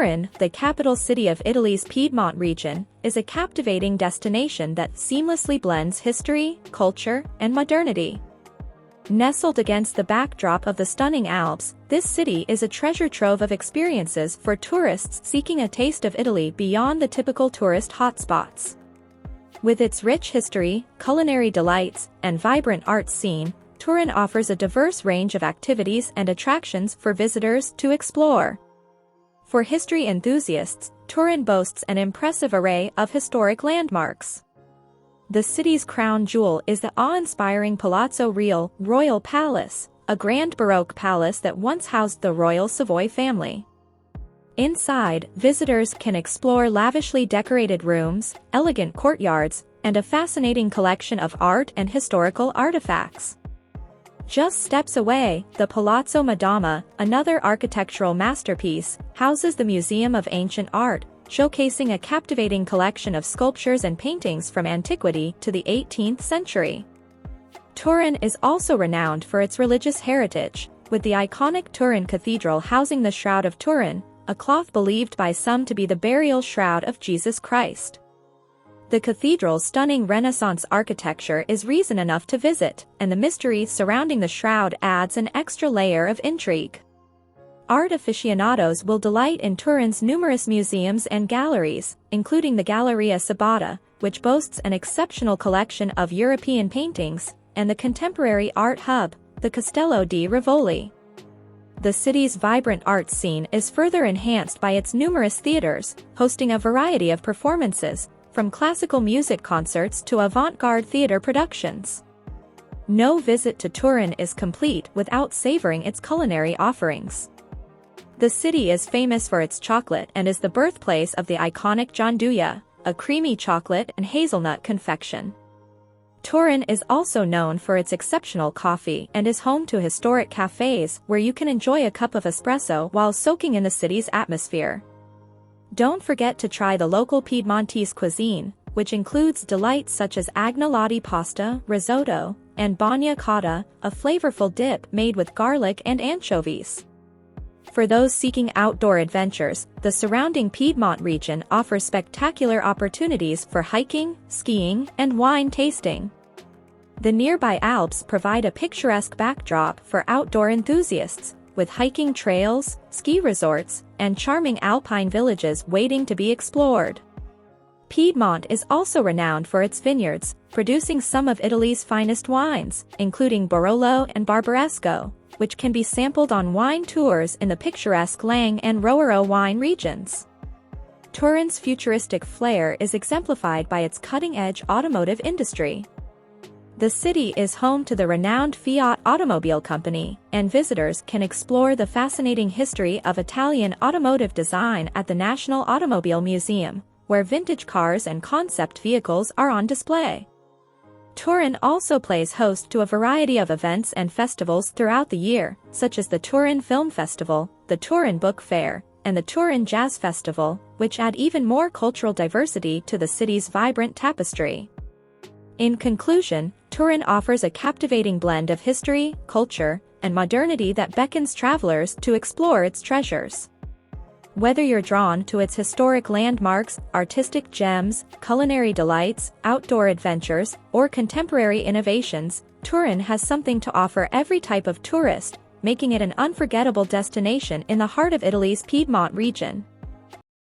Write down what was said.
Turin, the capital city of Italy's Piedmont region, is a captivating destination that seamlessly blends history, culture, and modernity. Nestled against the backdrop of the stunning Alps, this city is a treasure trove of experiences for tourists seeking a taste of Italy beyond the typical tourist hotspots. With its rich history, culinary delights, and vibrant art scene, Turin offers a diverse range of activities and attractions for visitors to explore. For history enthusiasts, Turin boasts an impressive array of historic landmarks. The city's crown jewel is the awe-inspiring Palazzo Reale Royal Palace, a grand Baroque palace that once housed the royal Savoy family. Inside, visitors can explore lavishly decorated rooms, elegant courtyards, and a fascinating collection of art and historical artifacts. Just steps away, the Palazzo Madama, another architectural masterpiece, houses the Museum of Ancient Art, showcasing a captivating collection of sculptures and paintings from antiquity to the 18th century. Turin is also renowned for its religious heritage, with the iconic Turin Cathedral housing the Shroud of Turin, a cloth believed by some to be the burial shroud of Jesus Christ. The cathedral's stunning Renaissance architecture is reason enough to visit, and the mystery surrounding the shroud adds an extra layer of intrigue. Art aficionados will delight in Turin's numerous museums and galleries, including the Galleria Sabata, which boasts an exceptional collection of European paintings, and the contemporary art hub, the Castello di Rivoli. The city's vibrant art scene is further enhanced by its numerous theaters, hosting a variety of performances, from classical music concerts to avant-garde theater productions. No visit to Turin is complete without savoring its culinary offerings. The city is famous for its chocolate and is the birthplace of the iconic gianduja, a creamy chocolate and hazelnut confection. Turin is also known for its exceptional coffee and is home to historic cafes where you can enjoy a cup of espresso while soaking in the city's atmosphere. Don't forget to try the local Piedmontese cuisine, which includes delights such as agnolotti pasta, risotto, and bagna cotta, a flavorful dip made with garlic and anchovies. For those seeking outdoor adventures, the surrounding Piedmont region offers spectacular opportunities for hiking, skiing, and wine tasting. The nearby Alps provide a picturesque backdrop for outdoor enthusiasts, with hiking trails, ski resorts, and charming alpine villages waiting to be explored. Piedmont is also renowned for its vineyards, producing some of Italy's finest wines, including Barolo and Barbaresco, which can be sampled on wine tours in the picturesque Lang and Roero wine regions. Turin's futuristic flair is exemplified by its cutting-edge automotive industry. The city is home to the renowned Fiat automobile company, and visitors can explore the fascinating history of Italian automotive design at the National Automobile Museum, where vintage cars and concept vehicles are on display. Turin also plays host to a variety of events and festivals throughout the year, such as the Turin Film Festival, the Turin Book Fair, and the Turin Jazz Festival, which add even more cultural diversity to the city's vibrant tapestry. In conclusion, Turin offers a captivating blend of history, culture, and modernity that beckons travelers to explore its treasures. Whether you're drawn to its historic landmarks, artistic gems, culinary delights, outdoor adventures, or contemporary innovations, Turin has something to offer every type of tourist, making it an unforgettable destination in the heart of Italy's Piedmont region.